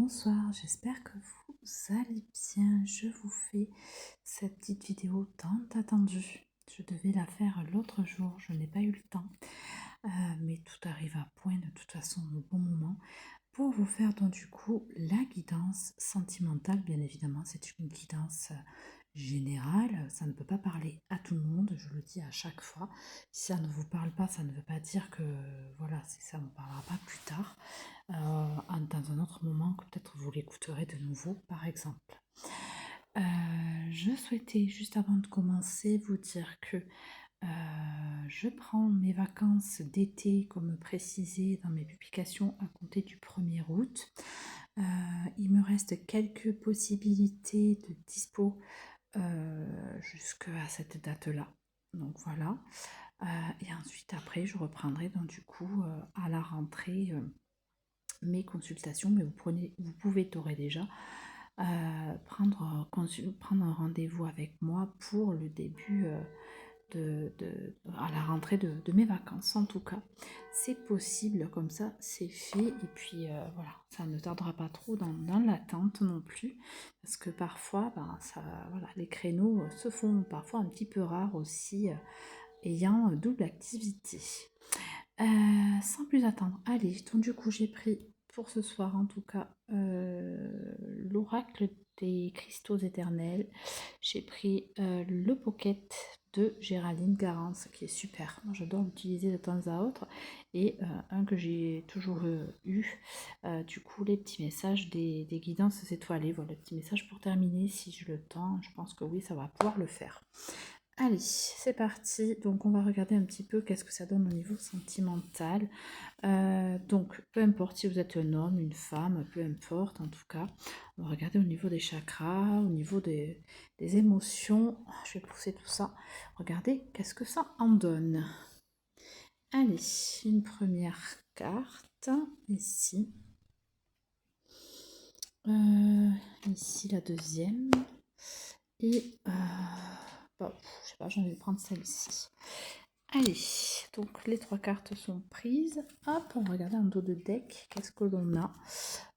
Bonsoir, j'espère que vous allez bien. Je vous fais cette petite vidéo tant attendue. Je devais la faire l'autre jour, je n'ai pas eu le temps, mais tout arrive à point de toute façon au bon moment pour vous faire donc du coup la guidance sentimentale. Bien évidemment, c'est une guidance générale, ça ne peut pas parler à tout le monde, je le dis à chaque fois. Si ça ne vous parle pas, ça ne veut pas dire que voilà, ça ne vous parlera pas plus tard, dans un autre moment, que peut-être vous l'écouterez de nouveau, par exemple. Je souhaitais, juste avant de commencer, vous dire que je prends mes vacances d'été, comme précisé dans mes publications, à compter du 1er août. Il me reste quelques possibilités de dispo jusqu'à cette date-là. Donc voilà. Et ensuite, après, je reprendrai donc du coup à la rentrée mes consultations, mais vous pouvez d'ores et déjà prendre un rendez-vous avec moi pour le début à la rentrée de mes vacances. En tout cas, c'est possible, comme ça c'est fait, et puis voilà, ça ne tardera pas trop dans l'attente non plus, parce que parfois voilà, les créneaux se font parfois un petit peu rares aussi, ayant double activité. Sans plus attendre, allez, donc du coup j'ai pris pour ce soir en tout cas l'oracle des cristaux éternels. J'ai pris le pocket de Géraldine Garance qui est super. Moi j'adore l'utiliser de temps à autre. Et un que j'ai toujours eu, du coup les petits messages des guidances étoilées. Voilà, les petits messages pour terminer si j'ai le temps. Je pense que oui, ça va pouvoir le faire. Allez, c'est parti. Donc, on va regarder un petit peu qu'est-ce que ça donne au niveau sentimental. Donc, peu importe si vous êtes un homme, une femme, peu importe en tout cas. On va regarder au niveau des chakras, au niveau des émotions. Je vais pousser tout ça. Regardez qu'est-ce que ça en donne. Allez, une première carte. Ici. Ici, la deuxième. Et... bon, je sais pas, j'ai envie de prendre celle-ci. Allez, donc les 3 cartes sont prises. Hop, on va regarder en dos de deck. Qu'est-ce que l'on a?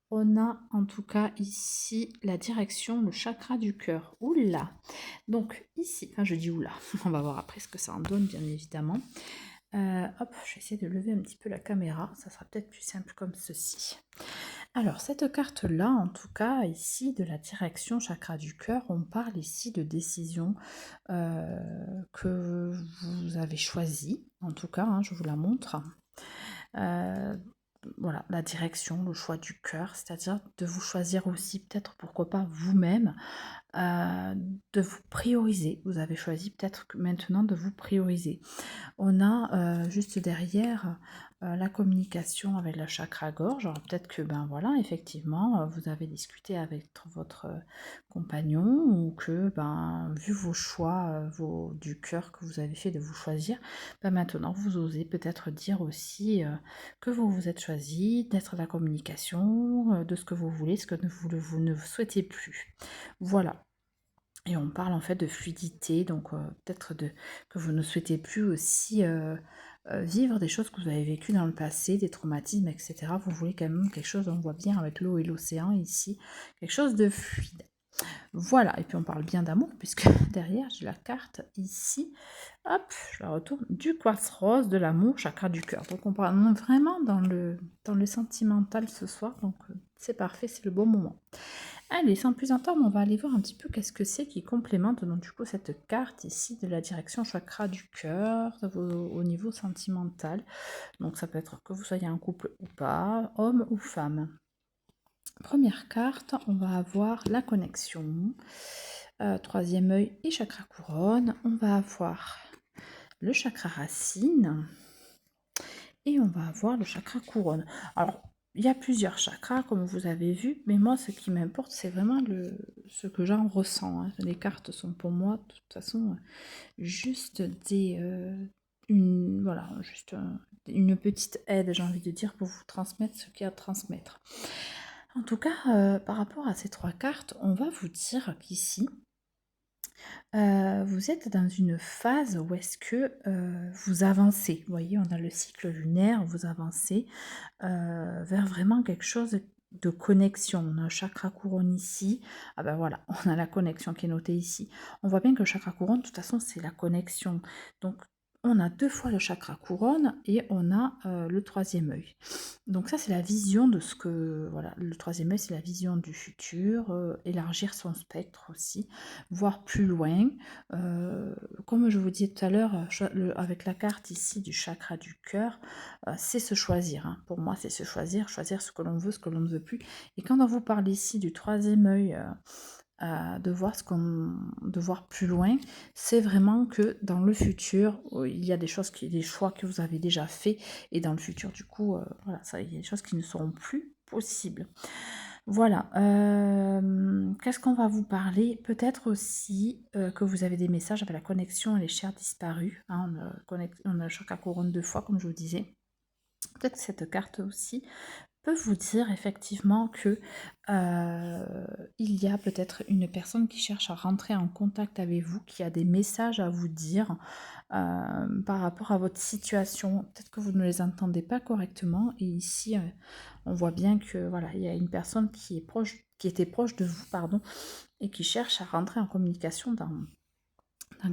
On a en tout cas ici la direction, le chakra du cœur. Oula! Donc ici, enfin je dis oula, on va voir après ce que ça en donne bien évidemment. Hop, je vais essayer de lever un petit peu la caméra, ça sera peut-être plus simple comme ceci. Alors, cette carte-là, en tout cas, ici, de la direction chakra du cœur, on parle ici de décision que vous avez choisie. En tout cas, je vous la montre. Voilà, la direction, le choix du cœur, c'est-à-dire de vous choisir aussi, peut-être, pourquoi pas, vous-même, de vous prioriser. Vous avez choisi peut-être maintenant de vous prioriser. On a juste derrière la communication avec le chakra gorge. Alors peut-être que voilà, effectivement, vous avez discuté avec votre compagnon, ou que vu vos choix du cœur que vous avez fait de vous choisir, maintenant vous osez peut-être dire aussi que vous vous êtes choisi, d'être la communication, de ce que vous voulez, ce que vous ne souhaitez plus. Voilà. Et on parle en fait de fluidité, donc peut-être que vous ne souhaitez plus aussi vivre des choses que vous avez vécues dans le passé, des traumatismes, etc. Vous voulez quand même quelque chose, on voit bien avec l'eau et l'océan ici, quelque chose de fluide. Voilà, et puis on parle bien d'amour, puisque derrière j'ai la carte ici, hop, je la retourne, du quartz rose, de l'amour, chakra du cœur. Donc on parle vraiment dans le sentimental ce soir, donc c'est parfait, c'est le bon moment. Allez, sans plus attendre, on va aller voir un petit peu qu'est-ce que c'est qui complémente donc du coup cette carte ici de la direction chakra du cœur au niveau sentimental. Donc ça peut être que vous soyez en couple ou pas, homme ou femme. Première carte, on va avoir la connexion, troisième œil et chakra couronne. On va avoir le chakra racine et on va avoir le chakra couronne. Alors, il y a plusieurs chakras, comme vous avez vu, mais moi, ce qui m'importe, c'est vraiment ce que j'en ressens. Les cartes sont pour moi, de toute façon, juste une petite aide, j'ai envie de dire, pour vous transmettre ce qu'il y a à transmettre. En tout cas, par rapport à ces 3 cartes, on va vous dire qu'ici, vous êtes dans une phase où est-ce que vous avancez. Vous voyez, on a le cycle lunaire, vous avancez vers vraiment quelque chose de connexion. On a un chakra couronne ici. Ah ben voilà, on a la connexion qui est notée ici. On voit bien que le chakra couronne, de toute façon, c'est la connexion. Donc, on a 2 fois le chakra couronne et on a le troisième œil. Donc ça, c'est la vision de ce que... Voilà, le troisième œil, c'est la vision du futur, élargir son spectre aussi, voir plus loin. Comme je vous disais tout à l'heure, avec la carte ici du chakra du cœur, c'est se choisir. Hein. Pour moi, c'est se choisir, choisir ce que l'on veut, ce que l'on ne veut plus. Et quand on vous parle ici du troisième œil, de voir plus loin, c'est vraiment que dans le futur, il y a des choses des choix que vous avez déjà faits, et dans le futur, du coup, voilà, ça, il y a des choses qui ne seront plus possibles. Voilà. Qu'est-ce qu'on va vous parler? Peut-être aussi que vous avez des messages avec la connexion et les chers disparus. Hein, on a le chakra couronne 2 fois, comme je vous disais. Peut-être que cette carte aussi peut vous dire effectivement que il y a peut-être une personne qui cherche à rentrer en contact avec vous, qui a des messages à vous dire par rapport à votre situation. Peut-être que vous ne les entendez pas correctement, et ici on voit bien que voilà, il y a une personne qui est proche, qui était proche de vous, pardon, et qui cherche à rentrer en communication dans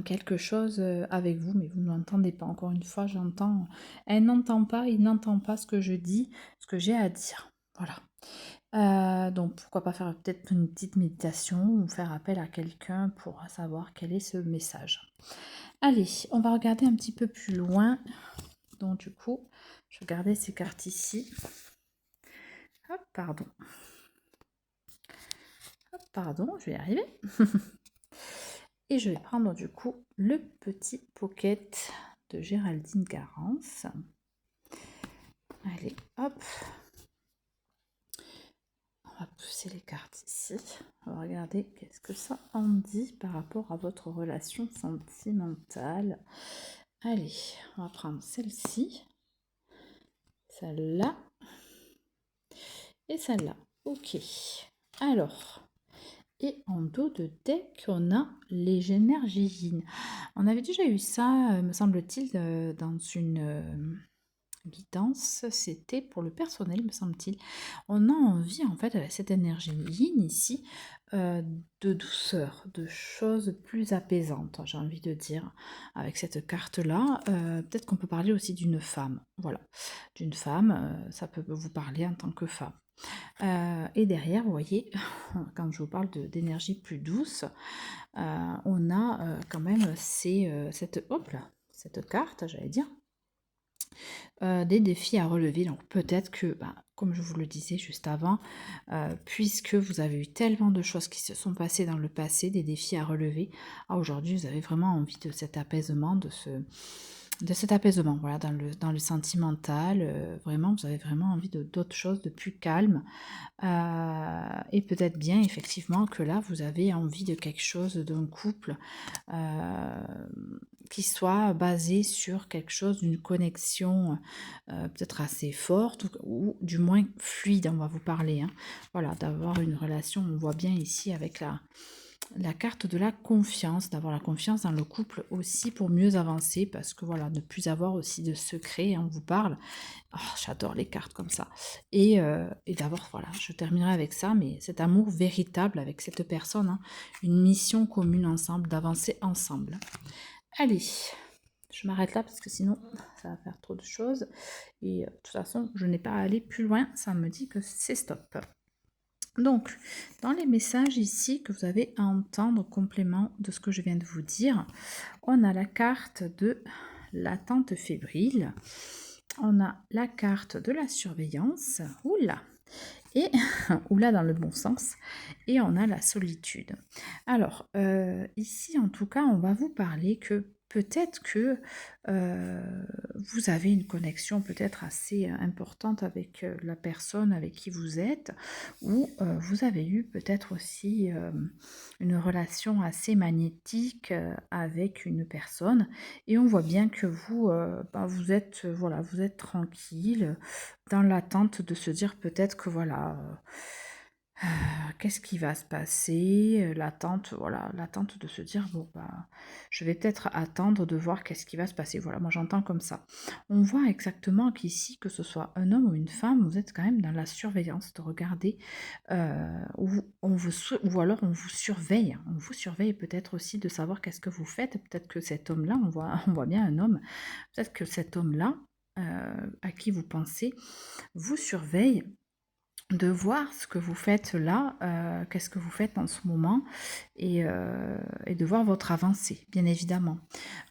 quelque chose avec vous, mais vous ne l'entendez pas. Encore une fois, j'entends, elle n'entend pas, il n'entend pas ce que je dis, ce que j'ai à dire. Voilà. Donc pourquoi pas faire peut-être une petite méditation ou faire appel à quelqu'un pour savoir quel est ce message. Allez, on va regarder un petit peu plus loin. Donc du coup, je vais regarder ces cartes ici. Hop, pardon. Hop, pardon, je vais y arriver. Et je vais prendre du coup le petit pocket de Géraldine Garance. Allez, hop. On va pousser les cartes ici. On va regarder qu'est-ce que ça en dit par rapport à votre relation sentimentale. Allez, on va prendre celle-ci, celle-là et celle-là. Ok. Alors, et en dos de deck, on a les énergies. On avait déjà eu ça, me semble-t-il, dans une guidance, c'était pour le personnel, me semble-t-il. On a envie, en fait, avec cette énergie yin ici, de douceur, de choses plus apaisantes, j'ai envie de dire, avec cette carte-là. Peut-être qu'on peut parler aussi d'une femme, voilà. D'une femme, ça peut vous parler en tant que femme. Et derrière, vous voyez, quand je vous parle d'énergie plus douce, on a quand même cette carte, j'allais dire, des défis à relever. Donc peut-être que, comme je vous le disais juste avant, puisque vous avez eu tellement de choses qui se sont passées dans le passé, des défis à relever, aujourd'hui vous avez vraiment envie de cet apaisement, voilà, dans le sentimental. Vraiment, vous avez vraiment envie d'autres choses, de plus calme. Et peut-être bien effectivement que là vous avez envie de quelque chose, d'un couple qui soit basé sur quelque chose, d'une connexion peut-être assez forte, ou du moins fluide, on va vous parler. Hein. Voilà, d'avoir une relation, on voit bien ici avec la carte de la confiance, d'avoir la confiance dans le couple aussi pour mieux avancer, parce que voilà, ne plus avoir aussi de secrets, on vous parle. Oh, j'adore les cartes comme ça. Et d'avoir, voilà, je terminerai avec ça, mais cet amour véritable avec cette personne, hein, une mission commune ensemble, d'avancer ensemble. Allez, je m'arrête là parce que sinon ça va faire trop de choses. Et de toute façon, je n'ai pas à aller plus loin, ça me dit que c'est stop. Donc, dans les messages ici que vous avez à entendre, complément de ce que je viens de vous dire, on a la carte de l'attente fébrile, on a la carte de la surveillance, oula, et oula dans le bon sens, et on a la solitude. Alors, ici en tout cas, on va vous parler que peut-être que vous avez une connexion peut-être assez importante avec la personne avec qui vous êtes, ou vous avez eu peut-être aussi une relation assez magnétique avec une personne, et on voit bien que vous, vous êtes, voilà, vous êtes tranquille dans l'attente de se dire peut-être que voilà, Qu'est-ce qui va se passer? L'attente, voilà, l'attente de se dire: «Bon, bah, je vais peut-être attendre de voir qu'est-ce qui va se passer». Voilà, moi j'entends comme ça. On voit exactement qu'ici, que ce soit un homme ou une femme, vous êtes quand même dans la surveillance, de regarder, ou alors on vous surveille. On vous surveille peut-être aussi de savoir qu'est-ce que vous faites. Peut-être que cet homme-là, on voit on voit bien un homme, peut-être que cet homme-là, à qui vous pensez, vous surveille de voir ce que vous faites là, qu'est-ce que vous faites en ce moment et de voir votre avancée, bien évidemment.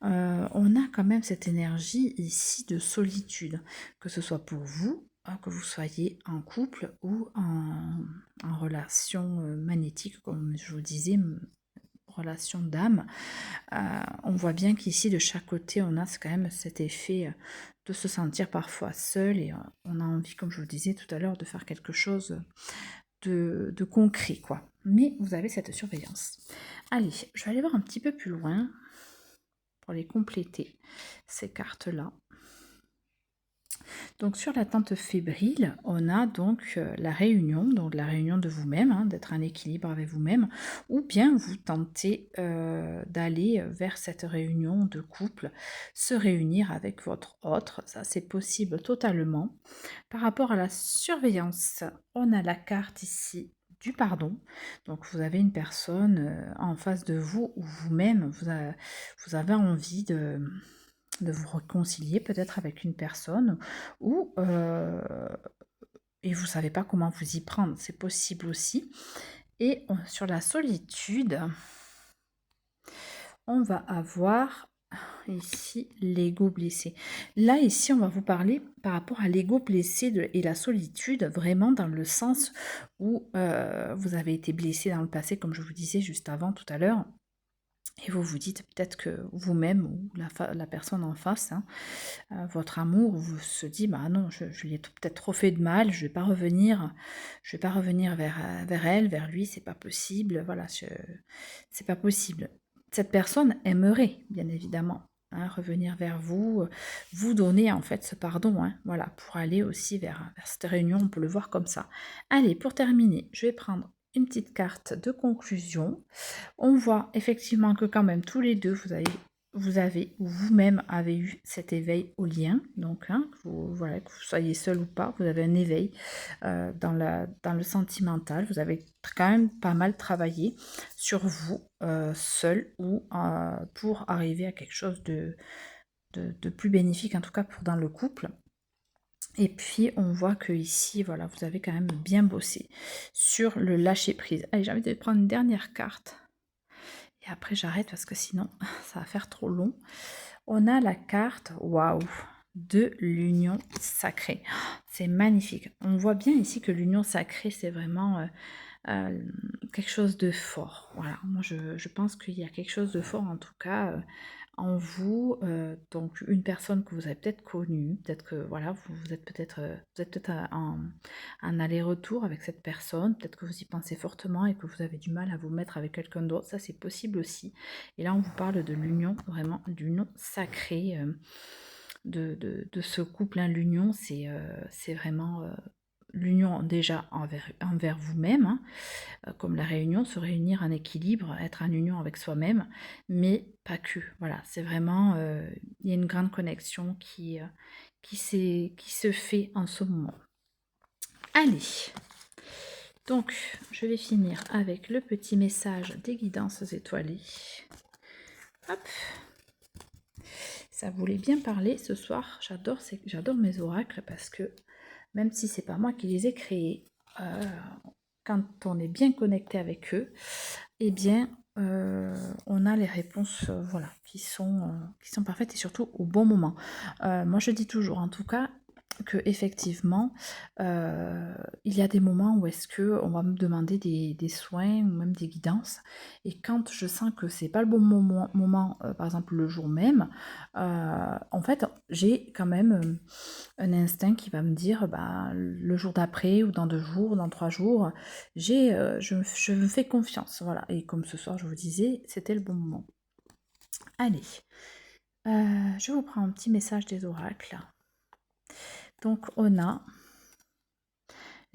On a quand même cette énergie ici de solitude, que ce soit pour vous, que vous soyez en couple ou en relation magnétique, comme je vous disais, relation d'âme. On voit bien qu'ici, de chaque côté, on a quand même cet effet de se sentir parfois seul et on a envie, comme je vous disais tout à l'heure, de faire quelque chose de concret, quoi. Mais vous avez cette surveillance. Allez, je vais aller voir un petit peu plus loin pour les compléter, ces cartes-là. Donc sur la tente fébrile, on a donc donc la réunion de vous-même, hein, d'être en équilibre avec vous-même, ou bien vous tentez d'aller vers cette réunion de couple, se réunir avec votre autre, ça c'est possible totalement. Par rapport à la surveillance, on a la carte ici du pardon. Donc vous avez une personne en face de vous ou vous-même, vous avez envie de vous réconcilier peut-être avec une personne ou et vous savez pas comment vous y prendre, c'est possible aussi. Et sur la solitude, on va avoir ici l'ego blessé. Là, ici, on va vous parler par rapport à l'ego blessé et la solitude, vraiment dans le sens où vous avez été blessé dans le passé, comme je vous disais juste avant, tout à l'heure. Et vous vous dites peut-être que vous-même ou la personne en face, hein, votre amour vous se dit bah non, je lui ai peut-être trop fait de mal, je vais pas revenir vers elle, vers lui, c'est pas possible, voilà, c'est pas possible. Cette personne aimerait, bien évidemment, hein, revenir vers vous, vous donner en fait ce pardon, hein, voilà, pour aller aussi vers cette réunion, on peut le voir comme ça. Allez, pour terminer, je vais prendre une petite carte de conclusion. On voit effectivement que quand même tous les deux, vous avez ou vous-même avez eu cet éveil au lien. Donc, hein, voilà, que vous soyez seul ou pas, vous avez un éveil dans le sentimental. Vous avez quand même pas mal travaillé sur vous, seul ou pour arriver à quelque chose de plus bénéfique, en tout cas pour dans le couple. Et puis, on voit que ici, voilà, vous avez quand même bien bossé sur le lâcher-prise. Allez, j'ai envie de prendre une dernière carte. Et après, j'arrête parce que sinon, ça va faire trop long. On a la carte, waouh, de l'union sacrée. C'est magnifique. On voit bien ici que l'union sacrée, c'est vraiment quelque chose de fort. Voilà, moi, je pense qu'il y a quelque chose de fort, en tout cas, en vous. Donc, une personne que vous avez peut-être connue, peut-être que, voilà, vous êtes peut-être en aller-retour avec cette personne, peut-être que vous y pensez fortement et que vous avez du mal à vous mettre avec quelqu'un d'autre, ça c'est possible aussi. Et là on vous parle de l'union, vraiment d'union sacrée de ce couple, hein. L'union c'est vraiment l'union déjà envers vous-même, hein, comme la réunion, se réunir en équilibre, être en union avec soi-même, mais pas que, voilà, c'est vraiment, il y a une grande connexion qui se fait en ce moment. Allez, donc je vais finir avec le petit message des guidances étoilées. Hop, ça voulait bien parler ce soir. J'adore mes oracles parce que même si c'est pas moi qui les ai créés, quand on est bien connecté avec eux, eh bien on a les réponses voilà, qui sont parfaites et surtout au bon moment. Moi je dis toujours en tout cas que effectivement il y a des moments où est-ce que on va me demander des soins ou même des guidances et quand je sens que c'est pas le bon moment par exemple le jour même, en fait j'ai quand même un instinct qui va me dire bah, le jour d'après ou dans 2 jours, dans 3 jours, je me fais confiance, voilà. Et comme ce soir je vous disais, c'était le bon moment. Allez, je vous prends un petit message des oracles. Donc on a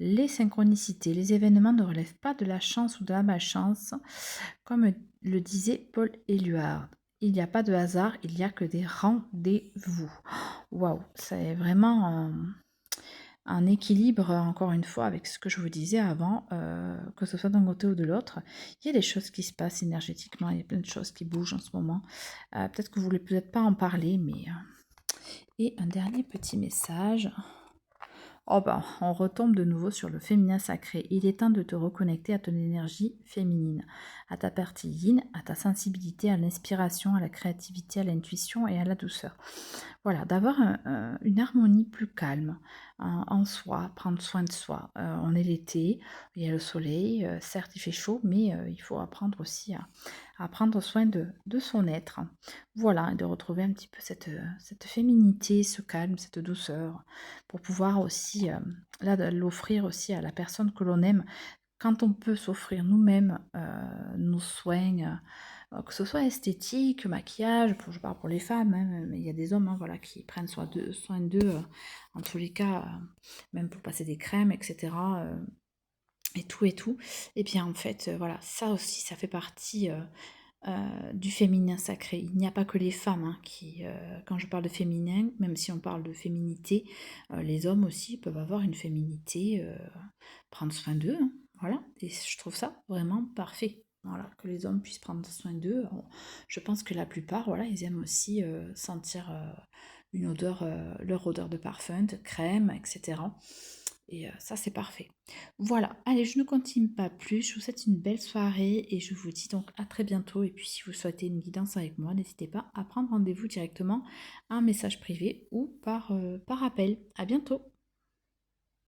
Les synchronicités, les événements ne relèvent pas de la chance ou de la malchance, comme le disait Paul Éluard. Il n'y a pas de hasard, il n'y a que des rendez-vous. Waouh, c'est vraiment un équilibre, encore une fois, avec ce que je vous disais avant, que ce soit d'un côté ou de l'autre. Il y a des choses qui se passent énergétiquement, il y a plein de choses qui bougent en ce moment. Peut-être que vous ne voulez peut-être pas en parler, mais... Et un dernier petit message. Oh ben, on retombe de nouveau sur le féminin sacré. Il est temps de te reconnecter à ton énergie féminine, à ta partie yin, à ta sensibilité, à l'inspiration, à la créativité, à l'intuition et à la douceur. Voilà, d'avoir une harmonie plus calme en soi, prendre soin de soi. On est l'été, il y a le soleil, certes il fait chaud, mais il faut apprendre aussi à prendre soin de son être. Voilà, et de retrouver un petit peu cette féminité, ce calme, cette douceur, pour pouvoir aussi, là, de l'offrir aussi à la personne que l'on aime. Quand on peut s'offrir nous-mêmes nos soins, que ce soit esthétique, maquillage, je parle pour les femmes, hein, mais il y a des hommes hein, voilà, qui prennent soin d'eux, en tous les cas, même pour passer des crèmes, etc. Et tout. Et bien en fait, voilà, ça aussi, ça fait partie du féminin sacré. Il n'y a pas que les femmes hein, qui, quand je parle de féminin, même si on parle de féminité, les hommes aussi peuvent avoir une féminité, prendre soin d'eux, hein, voilà. Et je trouve ça vraiment parfait. Voilà, que les hommes puissent prendre soin d'eux. Je pense que la plupart, voilà, ils aiment aussi sentir une odeur, leur odeur de parfum, de crème, etc. Et ça, c'est parfait. Voilà, allez, je ne continue pas plus. Je vous souhaite une belle soirée et je vous dis donc à très bientôt. Et puis, si vous souhaitez une guidance avec moi, n'hésitez pas à prendre rendez-vous directement, un message privé ou par appel. À bientôt.